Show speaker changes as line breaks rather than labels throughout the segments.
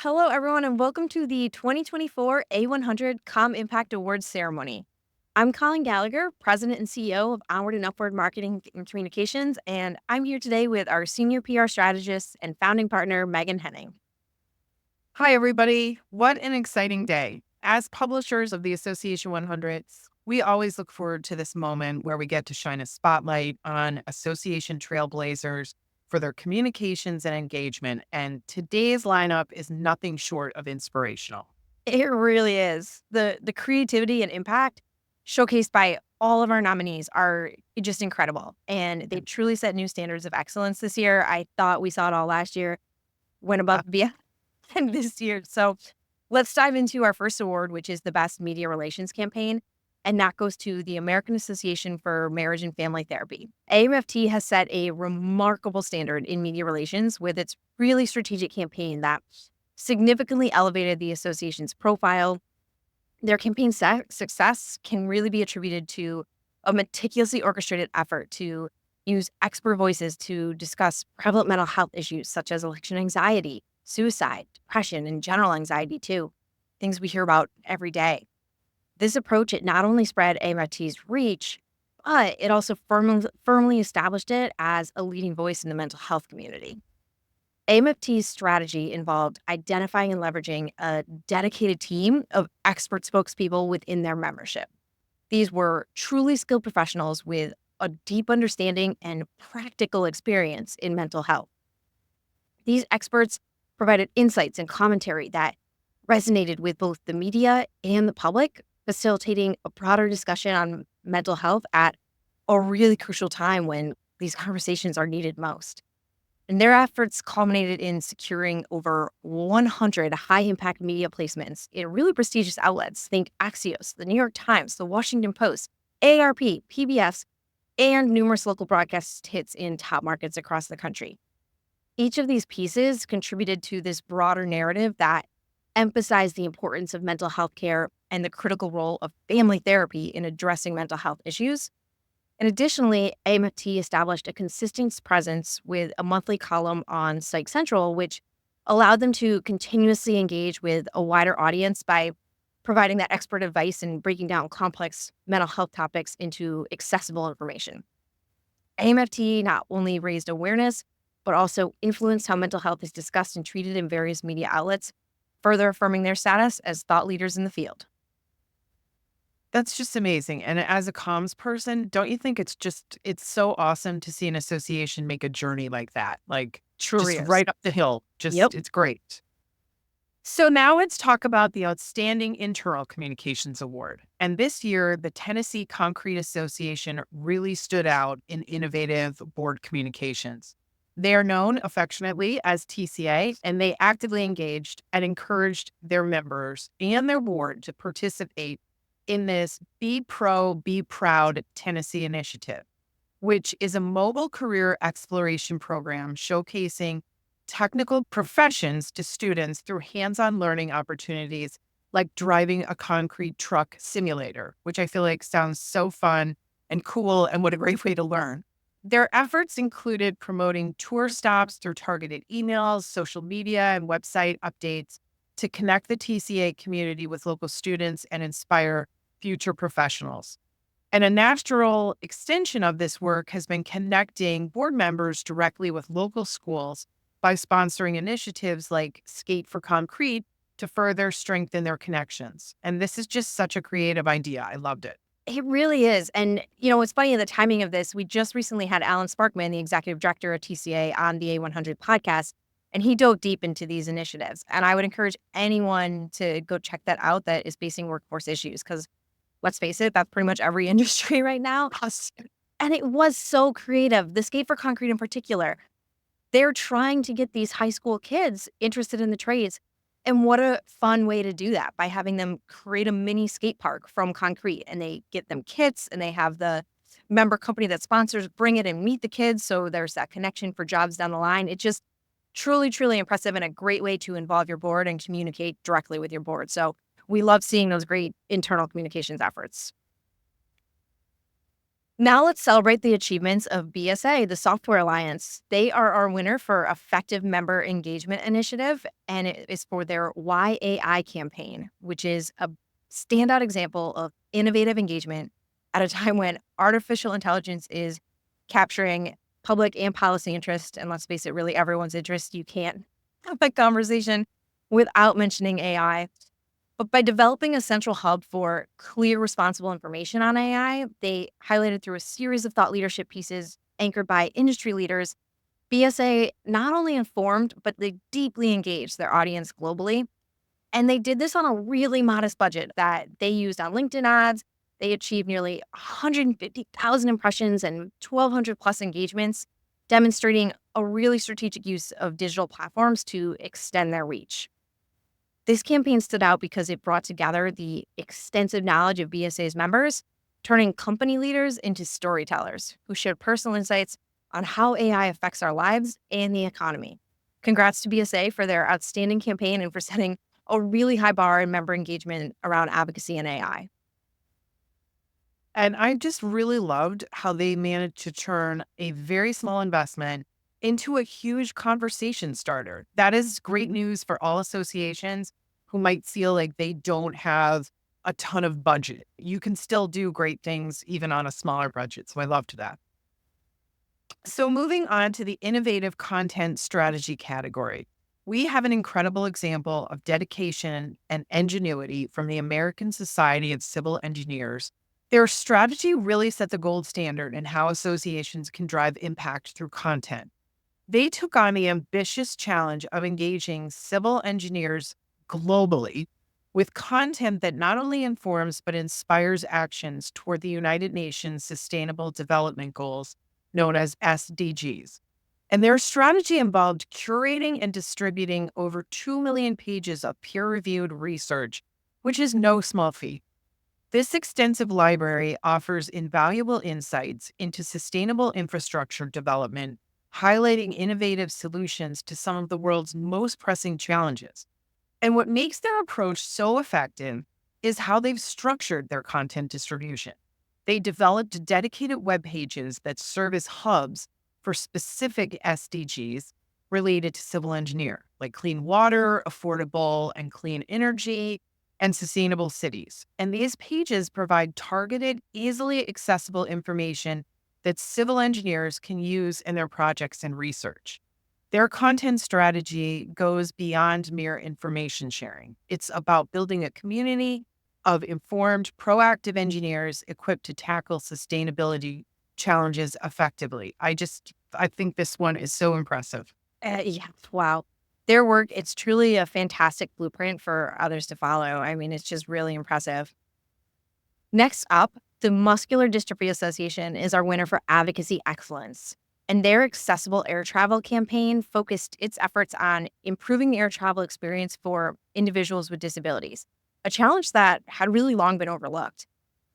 Hello, everyone, and welcome to the 2024 A100 CommImpact Awards ceremony. I'm Colin Gallagher, President and CEO of OnWrd and UpWrd Marketing and Communications, and I'm here today with our Senior PR Strategist and founding partner, Megan Henning.
Hi, everybody. What an exciting day. As publishers of the Association 100s, we always look forward to this moment where we get to shine a spotlight on association trailblazers for their communications and engagement. And today's lineup is nothing short of inspirational.
It really is. The creativity and impact showcased by all of our nominees are just incredible, and they truly set new standards of excellence this year. I thought we saw it all last year, went above and beyond this year. So let's dive into our first award, which is the Best Media Relations Campaign. And that goes to the American Association for Marriage and Family Therapy. AMFT has set a remarkable standard in media relations with its really strategic campaign that significantly elevated the association's profile. Their campaign success can really be attributed to a meticulously orchestrated effort to use expert voices to discuss prevalent mental health issues such as election anxiety, suicide, depression, and general anxiety too, things we hear about every day. This approach, it not only spread AMFT's reach, but it also firmly established it as a leading voice in the mental health community. AMFT's strategy involved identifying and leveraging a dedicated team of expert spokespeople within their membership. These were truly skilled professionals with a deep understanding and practical experience in mental health. These experts provided insights and commentary that resonated with both the media and the public, facilitating a broader discussion on mental health at a really crucial time when these conversations are needed most. And their efforts culminated in securing over 100 high-impact media placements in really prestigious outlets. Think Axios, the New York Times, the Washington Post, AARP, PBS, and numerous local broadcast hits in top markets across the country. Each of these pieces contributed to this broader narrative that emphasized the importance of mental health care and the critical role of family therapy in addressing mental health issues. And additionally, AMFT established a consistent presence with a monthly column on Psych Central, which allowed them to continuously engage with a wider audience by providing that expert advice and breaking down complex mental health topics into accessible information. AMFT not only raised awareness, but also influenced how mental health is discussed and treated in various media outlets, further affirming their status as thought leaders in the field.
That's just amazing. And as a comms person, don't you think it's so awesome to see an association make a journey like that? Like
Truly
just
is.
right up the hill.
Yep.
It's great. So now let's talk about the Outstanding Internal Communications Award. And this year, the Tennessee Concrete Association really stood out in innovative board communications. They are known affectionately as TCA, and they actively engaged and encouraged their members and their board to participate in this Be Pro, Be Proud Tennessee initiative, which is a mobile career exploration program showcasing technical professions to students through hands-on learning opportunities like driving a concrete truck simulator, which I feel like sounds so fun and cool, and what a great way to learn. Their efforts included promoting tour stops through targeted emails, social media, and website updates to connect the TCA community with local students and inspire future professionals. And a natural extension of this work has been connecting board members directly with local schools by sponsoring initiatives like Skate for Concrete to further strengthen their connections. And this is just such a creative idea. I loved it.
It really is. And, what's funny, the timing of this, we just recently had Alan Sparkman, the executive director of TCA, on the A100 podcast, and he dove deep into these initiatives. And I would encourage anyone to go check that out that is facing workforce issues, because let's face it, that's pretty much every industry right now. And it was so creative. The Skate for Concrete in particular, they're trying to get these high school kids interested in the trades. And what a fun way to do that, by having them create a mini skate park from concrete, and they get them kits, and they have the member company that sponsors bring it and meet the kids. So there's that connection for jobs down the line. It just truly, truly impressive, and a great way to involve your board and communicate directly with your board. So we love seeing those great internal communications efforts. Now let's celebrate the achievements of BSA, the Software Alliance. They are our winner for Effective Member Engagement Initiative, and it is for their Why AI campaign, which is a standout example of innovative engagement at a time when artificial intelligence is capturing public and policy interest. And let's face it, really everyone's interest. You can't have a conversation without mentioning AI. But by developing a central hub for clear, responsible information on AI, they highlighted through a series of thought leadership pieces anchored by industry leaders. BSA not only informed, but they deeply engaged their audience globally. And they did this on a really modest budget that they used on LinkedIn ads. They achieved nearly 150,000 impressions and 1,200 plus engagements, demonstrating a really strategic use of digital platforms to extend their reach. This campaign stood out because it brought together the extensive knowledge of BSA's members, turning company leaders into storytellers who shared personal insights on how AI affects our lives and the economy. Congrats to BSA for their outstanding campaign and for setting a really high bar in member engagement around advocacy and AI.
And I just really loved how they managed to turn a very small investment into a huge conversation starter. That is great news for all associations who might feel like they don't have a ton of budget. You can still do great things even on a smaller budget. So I loved that. So moving on to the innovative content strategy category. We have an incredible example of dedication and ingenuity from the American Society of Civil Engineers. Their strategy really set the gold standard in how associations can drive impact through content. They took on the ambitious challenge of engaging civil engineers globally with content that not only informs but inspires actions toward the United Nations Sustainable Development Goals, known as SDGs. And their strategy involved curating and distributing over 2 million pages of peer reviewed research, which is no small feat. This extensive library offers invaluable insights into sustainable infrastructure development, highlighting innovative solutions to some of the world's most pressing challenges. And what makes their approach so effective is how they've structured their content distribution. They developed dedicated web pages that serve as hubs for specific SDGs related to civil engineer, like clean water, affordable and clean energy, and sustainable cities. And these pages provide targeted, easily accessible information that civil engineers can use in their projects and research. Their content strategy goes beyond mere information sharing. It's about building a community of informed, proactive engineers equipped to tackle sustainability challenges effectively. I think this one is so impressive.
Yeah, wow. Their work, it's truly a fantastic blueprint for others to follow. I mean, it's just really impressive. Next up, the Muscular Dystrophy Association is our winner for Advocacy Excellence. And their accessible air travel campaign focused its efforts on improving the air travel experience for individuals with disabilities, a challenge that had really long been overlooked.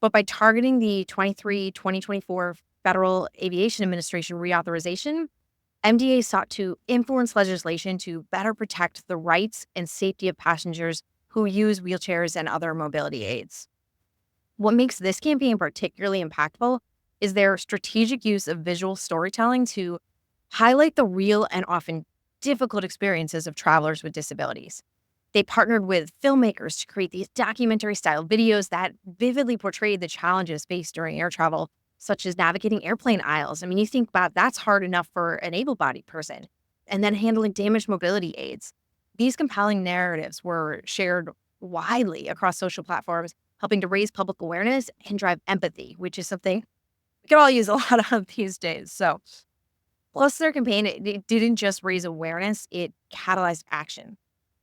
But by targeting the 2024 Federal Aviation Administration reauthorization, MDA sought to influence legislation to better protect the rights and safety of passengers who use wheelchairs and other mobility aids. What makes this campaign particularly impactful is their strategic use of visual storytelling to highlight the real and often difficult experiences of travelers with disabilities. They partnered with filmmakers to create these documentary style videos that vividly portrayed the challenges faced during air travel, such as navigating airplane aisles. I mean, you think about that's hard enough for an able bodied person, and then handling damaged mobility aids. These compelling narratives were shared widely across social platforms, helping to raise public awareness and drive empathy, which is something we can all use a lot of these days. So, plus their campaign, it didn't just raise awareness, it catalyzed action.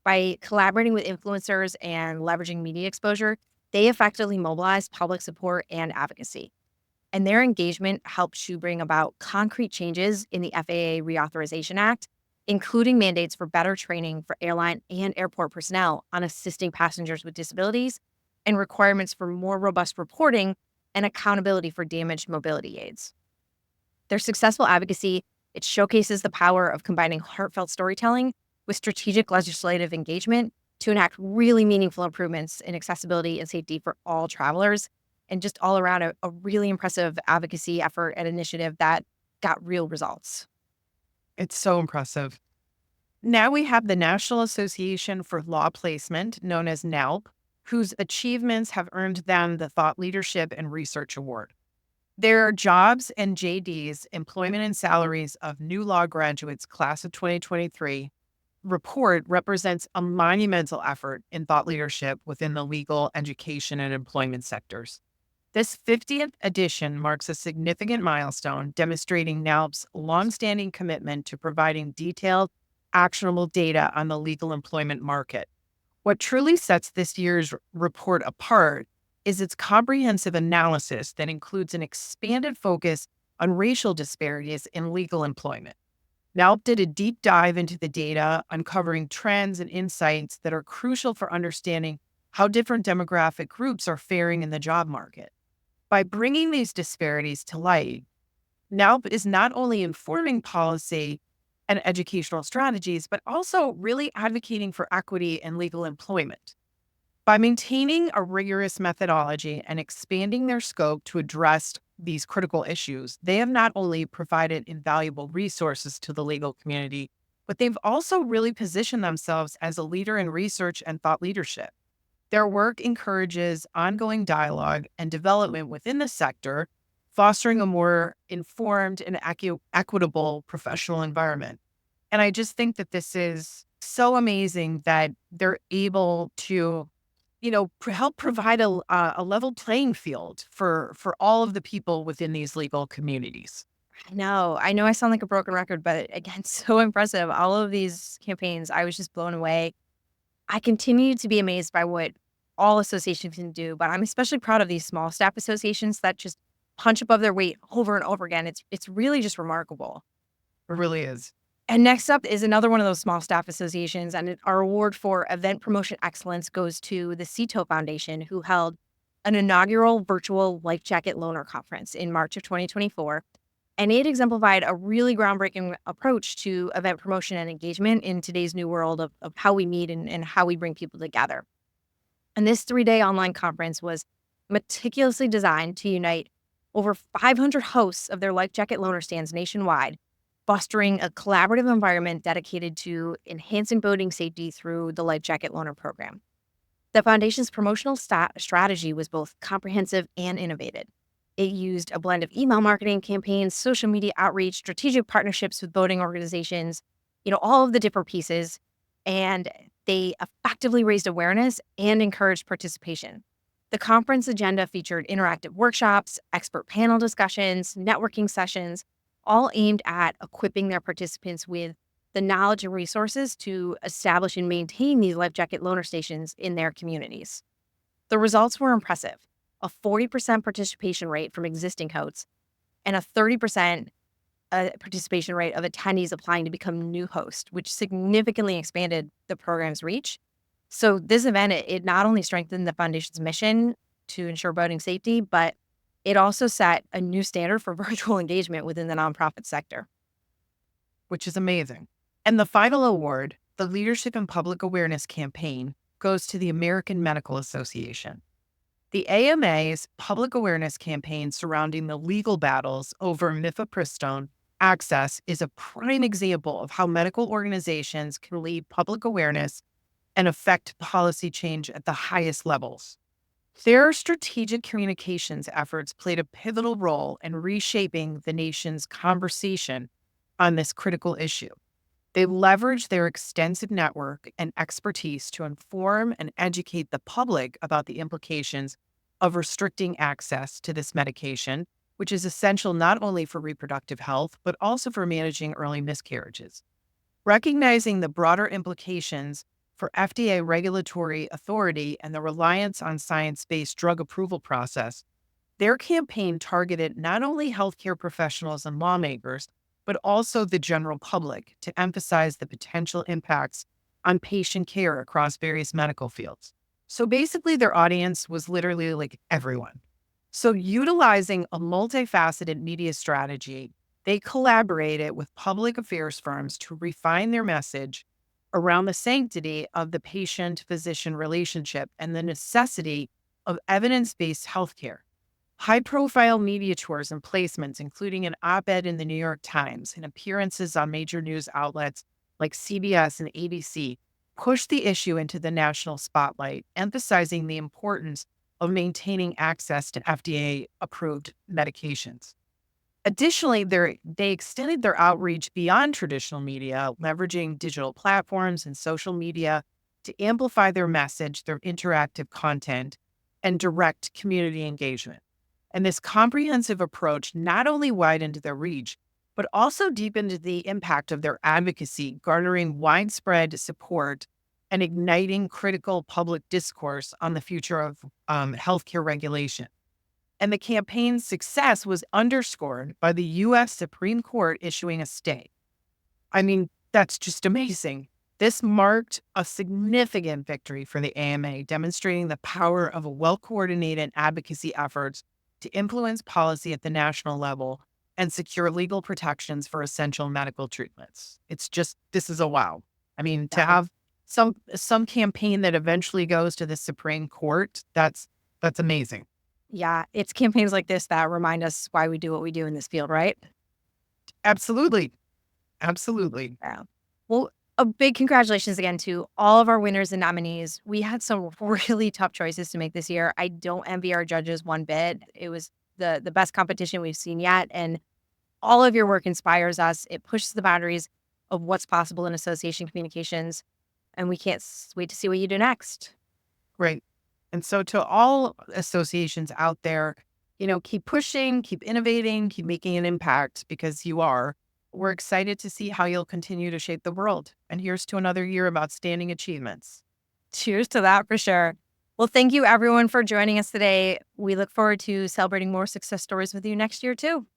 By collaborating with influencers and leveraging media exposure, they effectively mobilized public support and advocacy. And their engagement helped to bring about concrete changes in the FAA Reauthorization Act, including mandates for better training for airline and airport personnel on assisting passengers with disabilities and requirements for more robust reporting and accountability for damaged mobility aids. Their successful advocacy, it showcases the power of combining heartfelt storytelling with strategic legislative engagement to enact really meaningful improvements in accessibility and safety for all travelers. and just all around a really impressive advocacy effort and initiative that got real results.
It's so impressive. Now we have the National Association for Law Placement, known as NALP, whose achievements have earned them the Thought Leadership and Research Award. Their jobs and JDs, employment and salaries of new law graduates class of 2023 report represents a monumental effort in thought leadership within the legal, education, and employment sectors. This 50th edition marks a significant milestone demonstrating NALP's longstanding commitment to providing detailed, actionable data on the legal employment market. What truly sets this year's report apart is its comprehensive analysis that includes an expanded focus on racial disparities in legal employment. NALP did a deep dive into the data, uncovering trends and insights that are crucial for understanding how different demographic groups are faring in the job market. By bringing these disparities to light, NALP is not only informing policy and educational strategies, but also really advocating for equity in legal employment. By maintaining a rigorous methodology and expanding their scope to address these critical issues, they have not only provided invaluable resources to the legal community, but they've also really positioned themselves as a leader in research and thought leadership. Their work encourages ongoing dialogue and development within the sector, fostering a more informed and equitable professional environment. And I just think that this is so amazing that they're able to, help provide a level playing field for all of the people within these legal communities.
I know I sound like a broken record, but again, so impressive. All of these campaigns, I was just blown away. I continue to be amazed by what all associations can do, but I'm especially proud of these small staff associations that just punch above their weight over and over again. It's really just remarkable.
It really is.
And next up is another one of those small staff associations, and our award for event promotion excellence goes to the CITO Foundation, who held an inaugural virtual life jacket loaner conference in March of 2024. And it exemplified a really groundbreaking approach to event promotion and engagement in today's new world of how we meet and how we bring people together. And this 3-day online conference was meticulously designed to unite over 500 hosts of their life jacket loaner stands nationwide, fostering a collaborative environment dedicated to enhancing boating safety through the life jacket loaner program. The foundation's promotional strategy was both comprehensive and innovative. It used a blend of email marketing campaigns, social media outreach, strategic partnerships with boating organizations, all of the different pieces. And they effectively raised awareness and encouraged participation. The conference agenda featured interactive workshops, expert panel discussions, networking sessions, all aimed at equipping their participants with the knowledge and resources to establish and maintain these life jacket loaner stations in their communities. The results were impressive: a 40% participation rate from existing hosts and a 30% participation rate of attendees applying to become new hosts, which significantly expanded the program's reach. So this event, it not only strengthened the foundation's mission to ensure boating safety, but it also set a new standard for virtual engagement within the nonprofit sector.
Which is amazing. And the final award, the Leadership and Public Awareness Campaign, goes to the American Medical Association. The AMA's public awareness campaign surrounding the legal battles over mifepristone access is a prime example of how medical organizations can lead public awareness and affect policy change at the highest levels. Their strategic communications efforts played a pivotal role in reshaping the nation's conversation on this critical issue. They leveraged their extensive network and expertise to inform and educate the public about the implications of restricting access to this medication, which is essential not only for reproductive health, but also for managing early miscarriages. Recognizing the broader implications for FDA regulatory authority and the reliance on science-based drug approval process, their campaign targeted not only healthcare professionals and lawmakers, but also the general public to emphasize the potential impacts on patient care across various medical fields. So basically, their audience was literally like everyone. So utilizing a multifaceted media strategy, they collaborated with public affairs firms to refine their message around the sanctity of the patient-physician relationship and the necessity of evidence-based healthcare. High-profile media tours and placements, including an op-ed in the New York Times and appearances on major news outlets like CBS and ABC, pushed the issue into the national spotlight, emphasizing the importance of maintaining access to FDA-approved medications. Additionally, they extended their outreach beyond traditional media, leveraging digital platforms and social media to amplify their message, their interactive content, and direct community engagement. And this comprehensive approach not only widened their reach, but also deepened the impact of their advocacy, garnering widespread support and igniting critical public discourse on the future of healthcare regulation. And the campaign's success was underscored by the U.S. Supreme Court issuing a stay. I mean, that's just amazing. This marked a significant victory for the AMA, demonstrating the power of a well-coordinated advocacy efforts to influence policy at the national level and secure legal protections for essential medical treatments. This is a wow. I mean, to
Yeah.
have some campaign that eventually goes to the Supreme Court, that's amazing.
Yeah, it's campaigns like this that remind us why we do what we do in this field, right?
Absolutely. Absolutely.
Yeah. Well, a big congratulations again to all of our winners and nominees. We had some really tough choices to make this year. I don't envy our judges one bit. It was the best competition we've seen yet, and all of your work inspires us. It pushes the boundaries of what's possible in association communications, and we can't wait to see what you do next.
Great. And so to all associations out there, keep pushing, keep innovating, keep making an impact because you are. We're excited to see how you'll continue to shape the world. And here's to another year of outstanding achievements.
Cheers to that for sure. Well, thank you everyone for joining us today. We look forward to celebrating more success stories with you next year too.